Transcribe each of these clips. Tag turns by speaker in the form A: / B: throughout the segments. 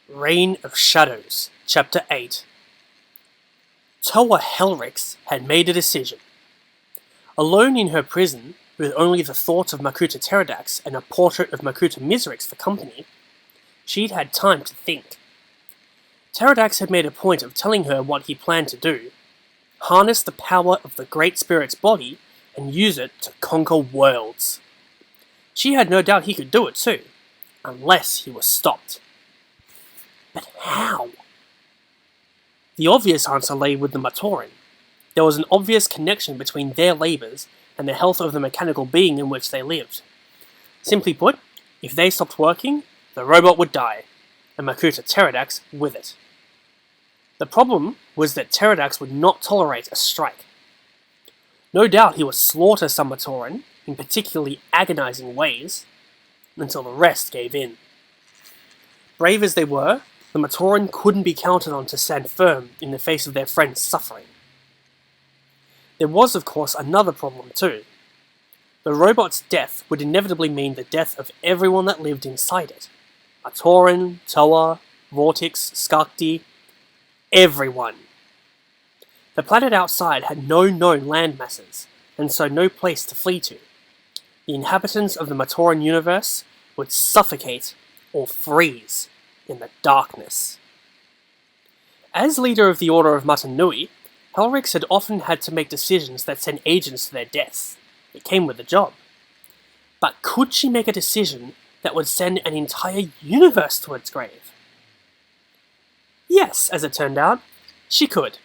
A: Reign of Shadows, Chapter 8. Toa Helryx had made a decision. Alone in her prison, with only the thoughts of Makuta Teridax and a portrait of Makuta Miserix for company, she'd had time to think. Teridax had made a point of telling her what he planned to do: harness the power of the Great Spirit's body and use it to conquer worlds. She had no doubt he could do it too, unless he was stopped. But how? The obvious answer lay with the Matoran. There was an obvious connection between their labours and the health of the mechanical being in which they lived. Simply put, if they stopped working, the robot would die, and Makuta Teridax with it. The problem was that Teridax would not tolerate a strike. No doubt he would slaughter some Matoran, in particularly agonizing ways, until the rest gave in. Brave as they were, the Matoran couldn't be counted on to stand firm in the face of their friend's suffering. There was, of course, another problem too. The robot's death would inevitably mean the death of everyone that lived inside it. Matoran, Toa, Vortix, Skakti, everyone. The planet outside had no known land masses, and so no place to flee to. The inhabitants of the Matoran Universe would suffocate or freeze in the darkness. As leader of the Order of Matanui, Helryx had often had to make decisions that sent agents to their deaths. It came with the job. But could she make a decision that would send an entire universe to its grave? Yes, as it turned out, she could.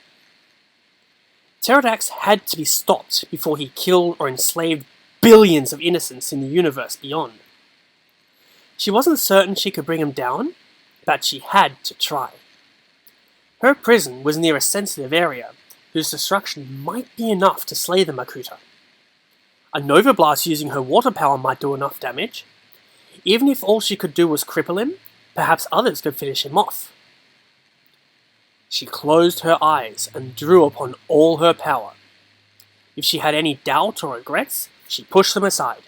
A: Teridax had to be stopped before he killed or enslaved billions of innocents in the universe beyond. She wasn't certain she could bring him down, but she had to try. Her prison was near a sensitive area, whose destruction might be enough to slay the Makuta. A Nova Blast using her water power might do enough damage. Even if all she could do was cripple him, perhaps others could finish him off. She closed her eyes and drew upon all her power. If she had any doubt or regrets, she pushed them aside.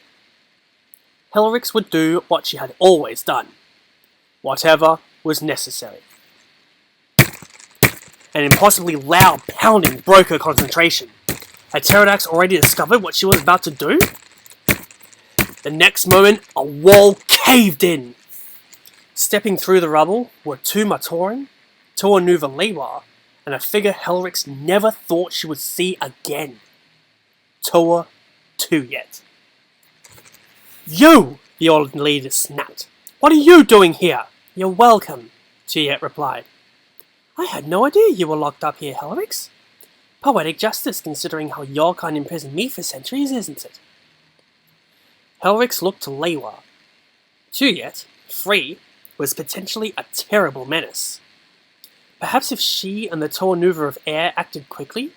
A: Helryx would do what she had always done. Whatever was necessary. An impossibly loud pounding broke her concentration. Had Teridax already discovered what she was about to do? The next moment, a wall caved in. Stepping through the rubble were two Matoran, Toa Nuva Lewa, and a figure Helryx never thought she would see again. Toa Tuyet. "You!" the old leader snapped. "What are you doing here?" "You're welcome," Tuyet replied. "I had no idea you were locked up here, Helryx. Poetic justice, considering how your kind imprisoned me for centuries, isn't it?" Helryx looked to Lewa. Tuyet, free, was potentially a terrible menace. Perhaps if she and the Toa Nuva of Air acted quickly,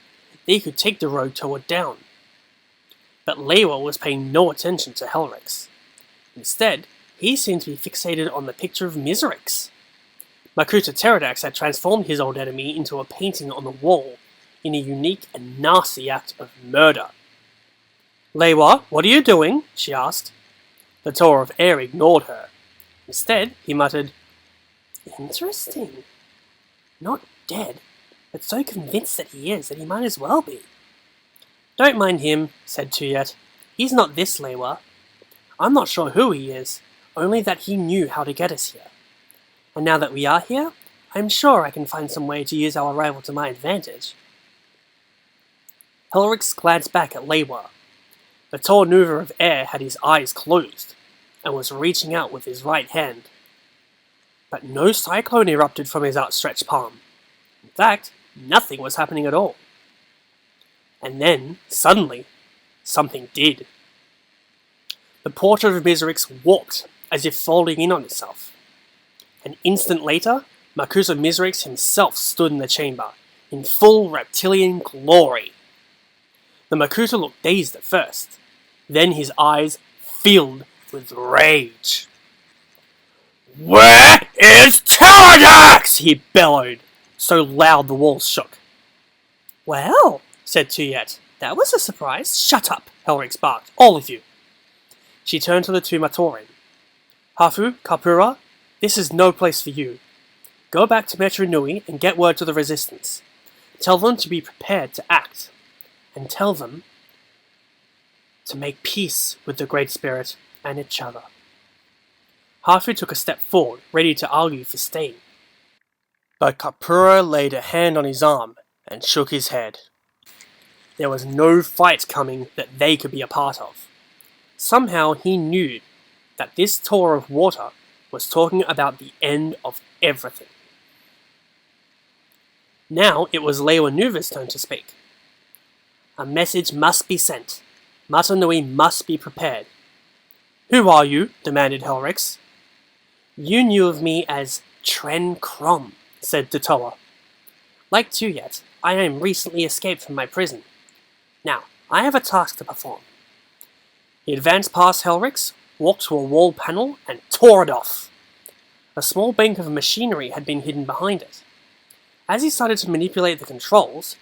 A: they could take the rogue Toa down. But Lewa was paying no attention to Helryx. Instead, he seemed to be fixated on the picture of Miserix. Makuta Teridax had transformed his old enemy into a painting on the wall in a unique and nasty act of murder. "Lewa, what are you doing?" she asked. The Toa of Air ignored her. Instead, he muttered, "Interesting. Not dead, but so convinced that he might as well be." "Don't mind him," said Tuyet. "He's not this Lewa. I'm not sure who he is, only that he knew how to get us here. And now that we are here, I'm sure I can find some way to use our arrival to my advantage." Helryx glanced back at Lewa. The Toa Nuva of Air had his eyes closed, and was reaching out with his right hand. But no cyclone erupted from his outstretched palm. In fact, nothing was happening at all. And then, suddenly, something did. The portrait of Miserix warped, as if folding in on itself. An instant later, Makuta Miserix himself stood in the chamber, in full reptilian glory. The Makuta looked dazed at first, then his eyes filled with rage. "Where is Teridax?" he bellowed, so loud the walls shook. "Well," said Tuyet, "that was a surprise." "Shut up," Helryx barked, "all of you." She turned to the two Matoran. "Hafu, Kapura, this is no place for you. Go back to Metro and get word to the Resistance. Tell them to be prepared to act, and tell them to make peace with the Great Spirit and each other. Hafu took a step forward, ready to argue for staying. But Kapura laid a hand on his arm and shook his head. There was no fight coming that they could be a part of. Somehow he knew that this tour of water was talking about the end of everything. Now it was Lewa Nuva's turn to speak. A message must be sent. Matanui must be prepared. Who are you? Demanded Helryx. You knew of me as Tren Krom, said Totoa. Like Tuyet, I am recently escaped from my prison. Now, I have a task to perform. He advanced past Helryx, walked to a wall panel, and tore it off. A small bank of machinery had been hidden behind it. As he started to manipulate the controls,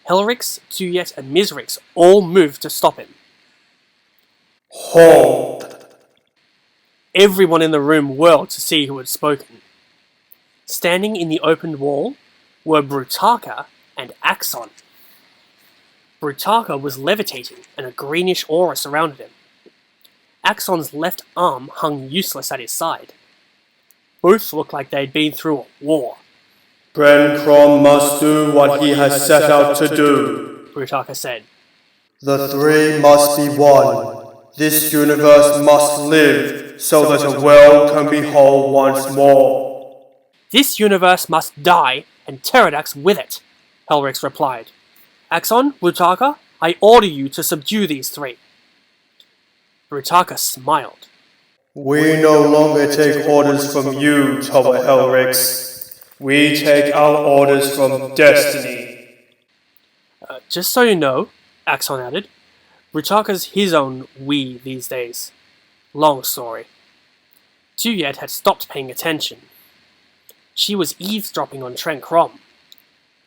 A: Helryx, Tuyet, and Mizrix all moved to stop him.
B: Hold!
A: Everyone in the room whirled to see who had spoken. Standing in the opened wall were Brutaka and Axon. Brutaka was levitating, and a greenish aura surrounded him. Axon's left arm hung useless at his side. Both looked like they'd been through a war.
B: Tren Krom must do what he has set out to do,
A: Brutaka said.
B: The three must be one. This universe must live so that the world can be whole once more.
A: This universe must die, and Teridax with it, Helryx replied. Axon, Brutaka, I order you to subdue these three. Brutaka smiled.
B: We no longer take orders from you, Tower Helryx. We take our orders from destiny.
A: Just so you know, Axon added, Brutaka's his own we these days. Long story. Tuyet had stopped paying attention. She was eavesdropping on Tren Krom.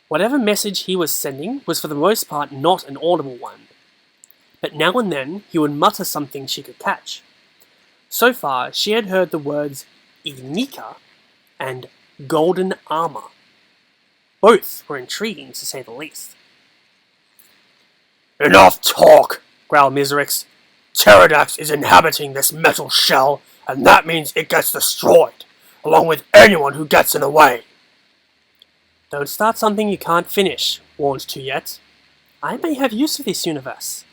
A: Whatever message he was sending was for the most part not an audible one. But now and then he would mutter something she could catch. So far, she had heard the words Ignika and golden armor. Both were intriguing to say the least.
C: Enough talk, growled Mizrix. Teridax is inhabiting this metal shell, and that means it gets destroyed, along with anyone who gets in the way.
A: Don't start something you can't finish, warned Tuyet. I may have use for this universe.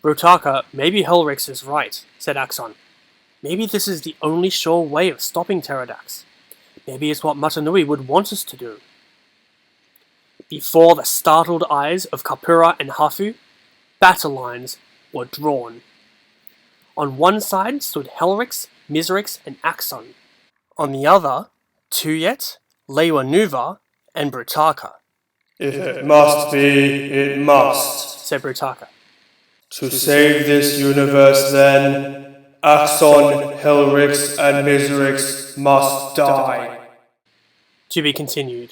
A: Brutaka, maybe Helryx is right, said Axon. Maybe this is the only sure way of stopping Teridax. Maybe it's what Matanui would want us to do. Before the startled eyes of Kapura and Hafu, battle lines were drawn. On one side stood Helryx, Mizrix, and Axon. On the other, Tuyet, Lewa Nuva, and Brutaka.
B: If it must be, it must,
A: said Brutaka.
B: To save this universe, then, Axon, Helryx, and Mizrix must die.
A: To be continued.